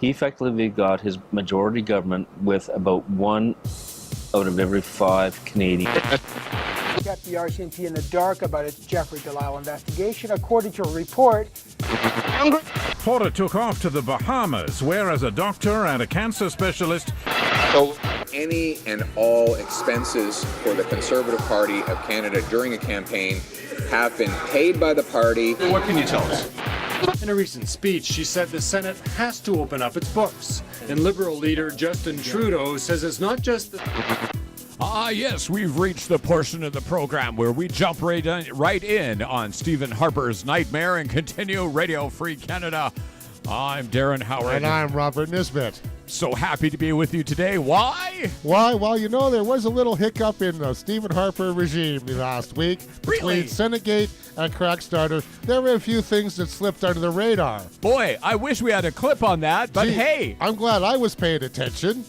He effectively got his majority government with about 1 out of every 5 Canadians. Kept the RCMP in the dark about its Jeffrey Delisle investigation, according to a report. Porter took off to the Bahamas, where as a doctor and a cancer specialist... So any and all expenses for the Conservative Party of Canada during a campaign have been paid by the party. What can you tell us? In a recent speech, she said the Senate has to open up its books. And Liberal leader Justin Trudeau says it's not just yes, we've reached the portion of the program where we jump right in on Stephen Harper's Nightmare and continue Radio Free Canada. I'm Darren Howard. And I'm Robert Nisbet. So happy to be with you today. Why? Why? Well, you know, there was a little hiccup in the Stephen Harper regime last week. Really? Between Senategate and Crackstarter, there were a few things that slipped under the radar. Boy, I wish we had a clip on that, but Gee, hey. I'm glad I was paying attention.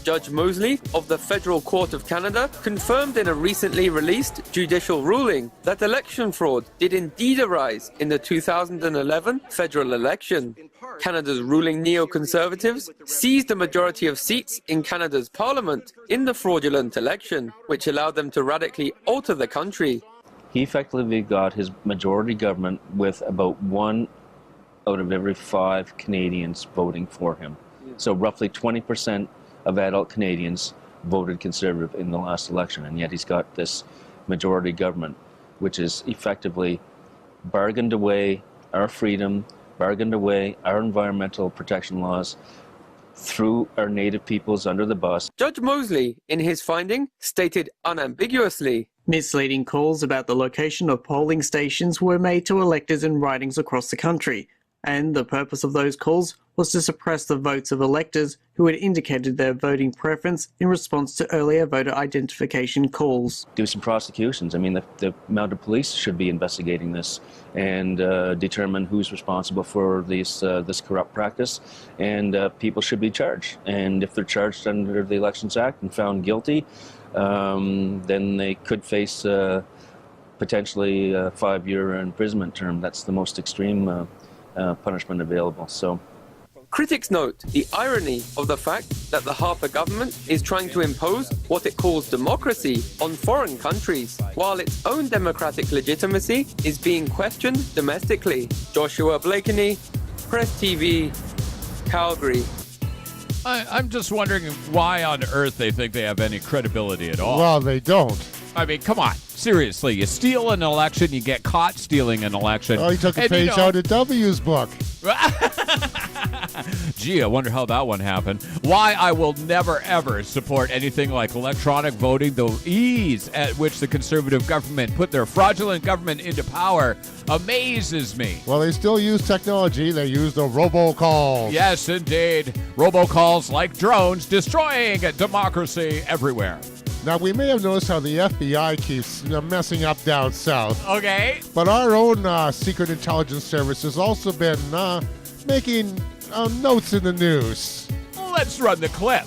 Judge Mosley of the Federal Court of Canada confirmed in a recently released judicial ruling that election fraud did indeed arise in the 2011 federal election. Canada's ruling neoconservatives seized a majority of seats in Canada's parliament in the fraudulent election, which allowed them to radically alter the country. He effectively got his majority government with about 1 out of every 5 Canadians voting for him. So roughly 20% of adult Canadians voted Conservative in the last election, and yet he's got this majority government, which is effectively bargained away our freedom, bargained away our environmental protection laws, threw our native peoples under the bus. Judge Mosley, in his finding, stated unambiguously, misleading calls about the location of polling stations were made to electors in ridings across the country, and the purpose of those calls was to suppress the votes of electors who had indicated their voting preference in response to earlier voter identification calls. Do some prosecutions. I mean, the mounted police should be investigating this and determine who's responsible for this corrupt practice, and people should be charged. And if they're charged under the Elections Act and found guilty, then they could face potentially a 5-year imprisonment term. That's the most extreme punishment available. So. Critics note the irony of the fact that the Harper government is trying to impose what it calls democracy on foreign countries, while its own democratic legitimacy is being questioned domestically. Joshua Blakeney, Press TV, Calgary. I'm just wondering why on earth they think they have any credibility at all. Well, they don't. I mean, come on. Seriously, you steal an election, you get caught stealing an election. Oh, he took a page out of W's book. Gee, I wonder how that one happened. Why I will never, ever support anything like electronic voting, the ease at which the Conservative government put their fraudulent government into power amazes me. Well, they still use technology. They use the robocalls. Yes, indeed. Robocalls like drones destroying democracy everywhere. Now, we may have noticed how the FBI keeps messing up down south. Okay. But our own secret intelligence service has also been making notes in the news. Let's run the clip.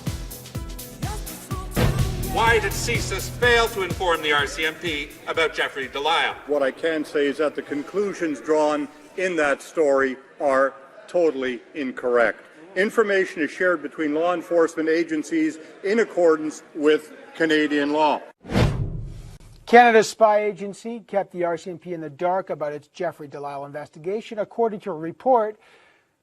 Why did CSIS fail to inform the RCMP about Jeffrey Delisle? What I can say is that the conclusions drawn in that story are totally incorrect. Information is shared between law enforcement agencies in accordance with Canadian law. Canada's spy agency kept the RCMP in the dark about its Jeffrey Delisle investigation. According to a report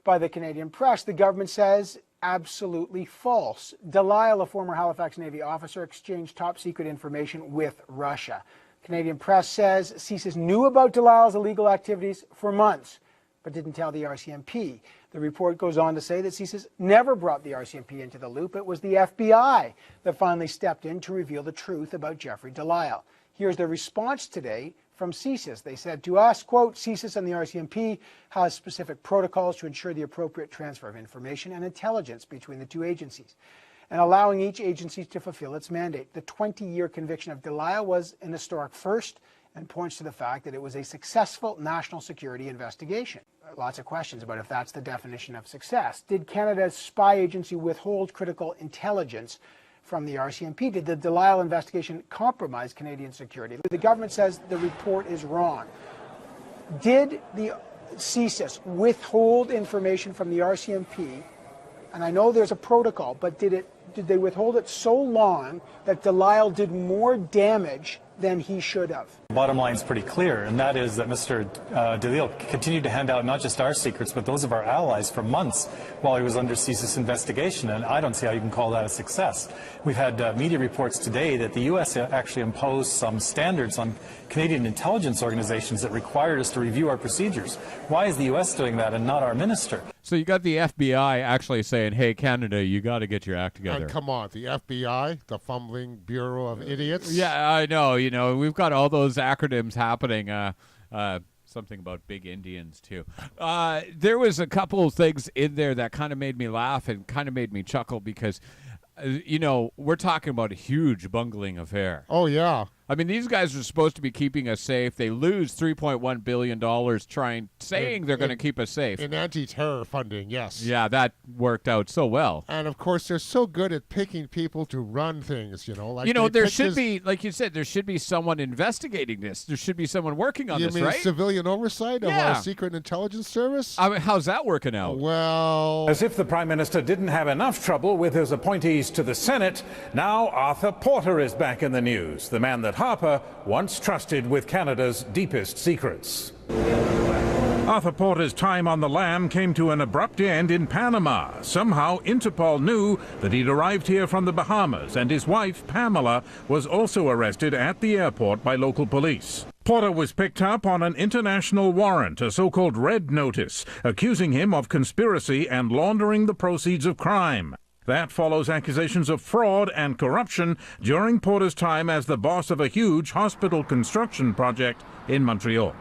by the Canadian press, the government says absolutely false. Delisle, a former Halifax Navy officer, exchanged top-secret information with Russia. Canadian press says CSIS knew about Delisle's illegal activities for months, but didn't tell the RCMP. The report goes on to say that CSIS never brought the RCMP into the loop. It was the FBI that finally stepped in to reveal the truth about Jeffrey Delisle. Here's the response today from CSIS. They said to us, quote, CSIS and the RCMP has specific protocols to ensure the appropriate transfer of information and intelligence between the two agencies, and allowing each agency to fulfill its mandate. The 20-year conviction of Delisle was an historic first and points to the fact that it was a successful national security investigation. Lots of questions about if that's the definition of success. Did Canada's spy agency withhold critical intelligence from the RCMP? Did the Delisle investigation compromise Canadian security? The government says the report is wrong. Did the CSIS withhold information from the RCMP? And I know there's a protocol, but did they withhold it so long that Delisle did more damage than he should have? Bottom line is pretty clear, and that is that Mr. Delisle continued to hand out not just our secrets, but those of our allies for months while he was under CSIS investigation, and I don't see how you can call that a success. We've had media reports today that the U.S. actually imposed some standards on Canadian intelligence organizations that required us to review our procedures. Why is the U.S. doing that and not our minister? So you got the FBI actually saying, hey, Canada, you got to get your act together. And come on, the FBI, the fumbling Bureau of Idiots. Yeah, I know. You know, we've got all those acronyms happening. Something about big Indians, too. There was a couple of things in there that kind of made me laugh and kind of made me chuckle because, you know, we're talking about a huge bungling affair. Oh, yeah. I mean, these guys are supposed to be keeping us safe. They lose $3.1 billion saying they're going to keep us safe. In anti-terror funding, yes. Yeah, that worked out so well. And, of course, they're so good at picking people to run things, you know. Like there should be, like you said, there should be someone investigating this. There should be someone working on this, right? You mean civilian oversight of our secret intelligence service? I mean, how's that working out? Well... As if the Prime Minister didn't have enough trouble with his appointees to the Senate, now Arthur Porter is back in the news, the man that Harper once trusted with Canada's deepest secrets. Arthur Porter's time on the lam came to an abrupt end in Panama. Somehow Interpol knew that he'd arrived here from the Bahamas, and his wife, Pamela, was also arrested at the airport by local police. Porter was picked up on an international warrant, a so-called red notice, accusing him of conspiracy and laundering the proceeds of crime. That follows accusations of fraud and corruption during Porter's time as the boss of a huge hospital construction project in Montreal.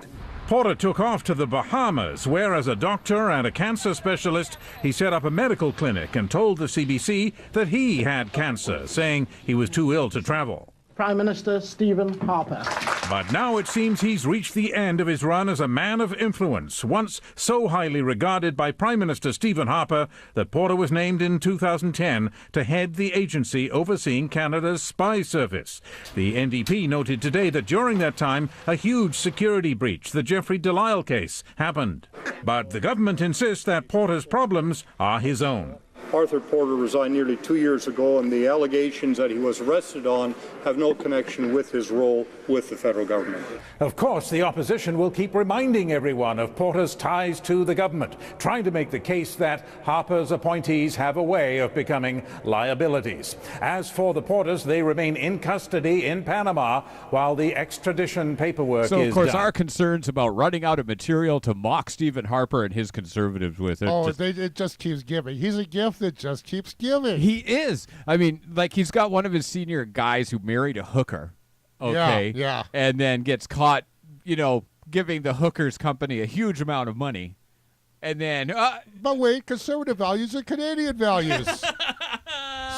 Porter took off to the Bahamas, where as a doctor and a cancer specialist, he set up a medical clinic and told the CBC that he had cancer, saying he was too ill to travel. Prime Minister Stephen Harper. But now it seems he's reached the end of his run as a man of influence, once so highly regarded by Prime Minister Stephen Harper that Porter was named in 2010 to head the agency overseeing Canada's spy service. The NDP noted today that during that time, a huge security breach, the Jeffrey Delisle case, happened. But the government insists that Porter's problems are his own. Arthur Porter resigned nearly 2 years ago, and the allegations that he was arrested on have no connection with his role with the federal government. Of course, the opposition will keep reminding everyone of Porter's ties to the government, trying to make the case that Harper's appointees have a way of becoming liabilities. As for the Porters, they remain in custody in Panama while the extradition paperwork is done. So, of course, our concerns about running out of material to mock Stephen Harper and his conservatives with it. It just keeps giving. He's a gift that just keeps giving. He is. I mean, like, he's got one of his senior guys who married a hooker. Okay. Yeah. And then gets caught, giving the hooker's company a huge amount of money. And then... But wait, conservative values are Canadian values.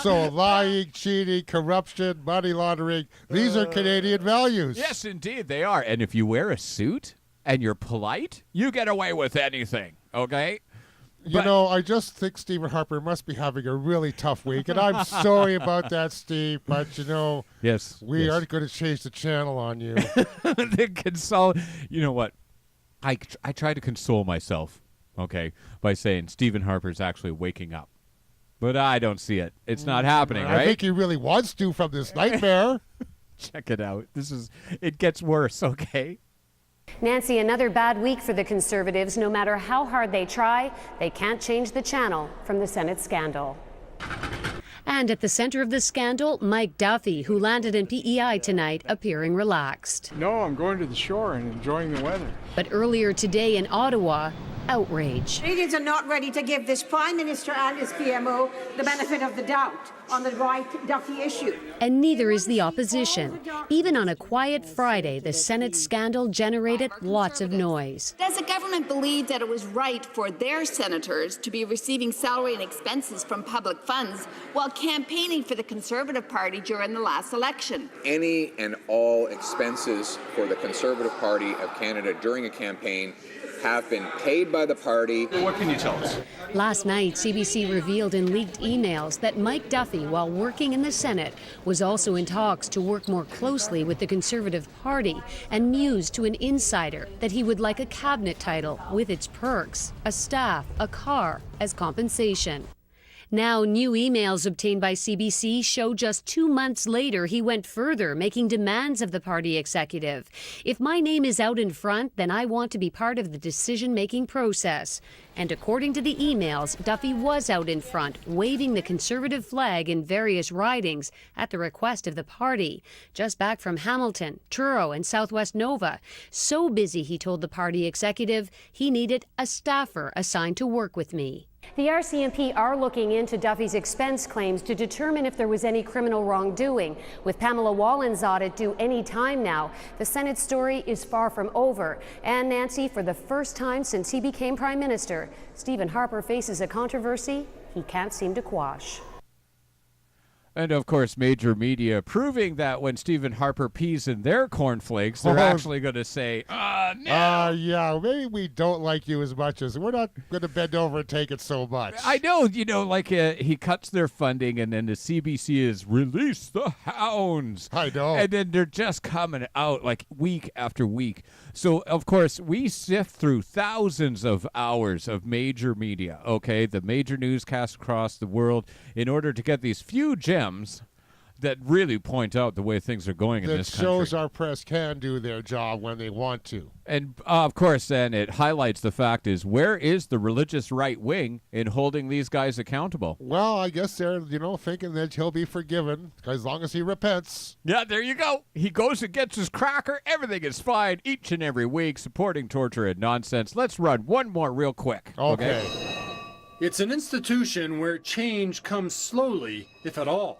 So lying, cheating, corruption, money laundering, these are Canadian values. Yes, indeed, they are. And if you wear a suit and you're polite, you get away with anything, okay? I just think Stephen Harper must be having a really tough week, and I'm sorry about that, Steve, but, yes, we aren't going to change the channel on you. You know what? I try to console myself, okay, by saying Stephen Harper's actually waking up. But I don't see it. It's not happening, right? I think he really wants to from this nightmare. Check it out. It gets worse, okay? Nancy, another bad week for the Conservatives. No matter how hard they try, they can't change the channel from the Senate scandal. And at the center of the scandal, Mike Duffy, who landed in PEI tonight, appearing relaxed. No, I'm going to the shore and enjoying the weather. But earlier today in Ottawa, outrage. Canadians are not ready to give this Prime Minister and his PMO the benefit of the doubt on the Mike Duffy issue. And neither is the opposition. Even on a quiet Friday, the Senate scandal generated lots of noise. Does the government believe that it was right for their senators to be receiving salary and expenses from public funds while campaigning for the Conservative Party during the last election? Any and all expenses for the Conservative Party of Canada during a campaign have been paid by the party. What can you tell us? Last night, CBC revealed in leaked emails that Mike Duffy, while working in the Senate, was also in talks to work more closely with the Conservative Party, and mused to an insider that he would like a cabinet title with its perks, a staff, a car as compensation. Now, new emails obtained by CBC show just 2 months later he went further, making demands of the party executive. If my name is out in front, then I want to be part of the decision-making process. And according to the emails, Duffy was out in front, waving the Conservative flag in various ridings at the request of the party. Just back from Hamilton, Truro, and Southwest Nova. So busy, he told the party executive, he needed a staffer assigned to work with me. The RCMP are looking into Duffy's expense claims to determine if there was any criminal wrongdoing. With Pamela Wallen's audit due any time now, the Senate story is far from over. And Nancy, for the first time since he became Prime Minister, Stephen Harper faces a controversy he can't seem to quash. And, of course, major media proving that when Stephen Harper pees in their cornflakes, they're actually going to say, no. Yeah, maybe we don't like you as much as we're not going to bend over and take it so much. I know, like he cuts their funding and then the CBC is release the hounds. I know. And then they're just coming out like week after week. So, of course, we sift through thousands of hours of major media, okay, the major newscasts across the world, in order to get these few gems that really point out the way things are going in this country. That shows our press can do their job when they want to. And, of course, then it highlights the fact is, where is the religious right wing in holding these guys accountable? Well, I guess they're, thinking that he'll be forgiven as long as he repents. Yeah, there you go. He goes and gets his cracker. Everything is fine each and every week, supporting torture and nonsense. Let's run one more real quick. Okay. It's an institution where change comes slowly, if at all.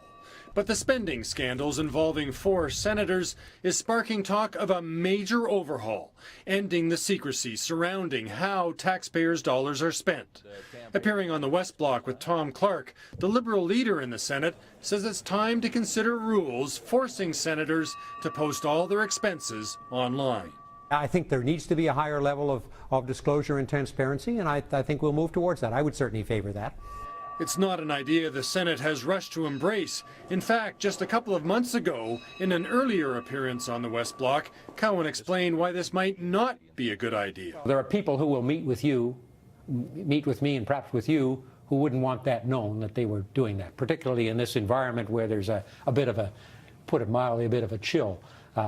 But the spending scandals involving 4 senators is sparking talk of a major overhaul, ending the secrecy surrounding how taxpayers' dollars are spent. Appearing on the West Block with Tom Clark, the Liberal leader in the Senate says it's time to consider rules forcing senators to post all their expenses online. I think there needs to be a higher level of disclosure and transparency, and I think we'll move towards that. I would certainly favor that. It's not an idea the Senate has rushed to embrace. In fact, just a couple of months ago, in an earlier appearance on the West Block, Cowan explained why this might not be a good idea. There are people who will meet with me and perhaps with you, who wouldn't want that known, that they were doing that, particularly in this environment where there's a bit of a, put it mildly, a bit of a chill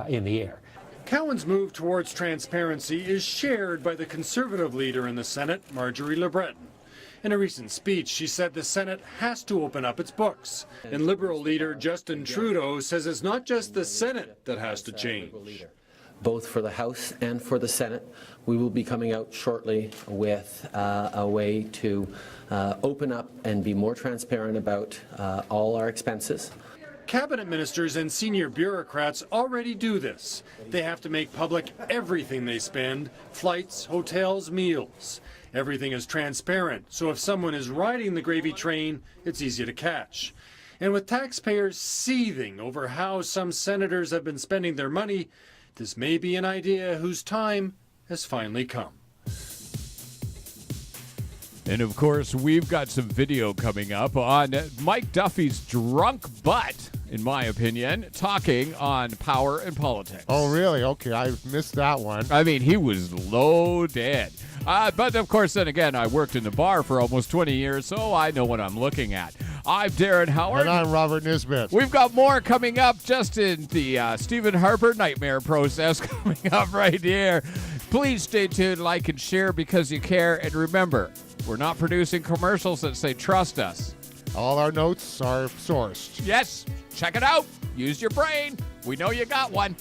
in the air. Cowan's move towards transparency is shared by the Conservative leader in the Senate, Marjorie Le Breton. In a recent speech, she said the Senate has to open up its books. And Liberal leader Justin Trudeau says it's not just the Senate that has to change. Both for the House and for the Senate, we will be coming out shortly with a way to open up and be more transparent about all our expenses. Cabinet ministers and senior bureaucrats already do this. They have to make public everything they spend, flights, hotels, meals. Everything is transparent, so if someone is riding the gravy train, it's easy to catch. And with taxpayers seething over how some senators have been spending their money, this may be an idea whose time has finally come. And, of course, we've got some video coming up on Mike Duffy's drunk butt, in my opinion, talking on power and politics. Oh, really? Okay, I missed that one. I mean, he was loaded. But, of course, then again, I worked in the bar for almost 20 years, so I know what I'm looking at. I'm Darren Howard. And I'm Robert Nisbet. We've got more coming up just in the Stephen Harper nightmare process coming up right here. Please stay tuned, like, and share because you care. And remember, we're not producing commercials that say trust us. All our notes are sourced. Yes, check it out. Use your brain. We know you got one.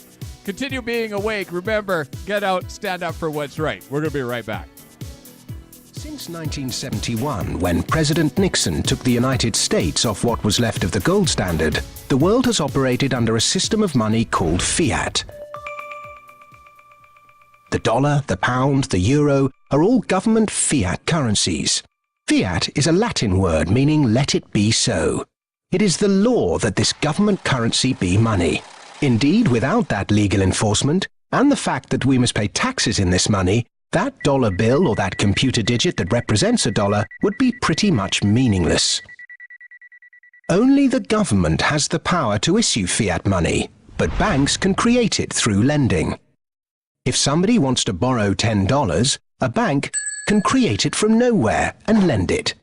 Continue being awake. Remember, get out, stand up for what's right. We're going to be right back. Since 1971, when President Nixon took the United States off what was left of the gold standard, the world has operated under a system of money called fiat. The dollar, the pound, the euro are all government fiat currencies. Fiat is a Latin word meaning let it be so. It is the law that this government currency be money. Indeed, without that legal enforcement, and the fact that we must pay taxes in this money, That dollar bill or that computer digit that represents a dollar would be pretty much meaningless. Only the government has the power to issue fiat money, but banks can create it through lending. If somebody wants to borrow $10, a bank can create it from nowhere and lend it.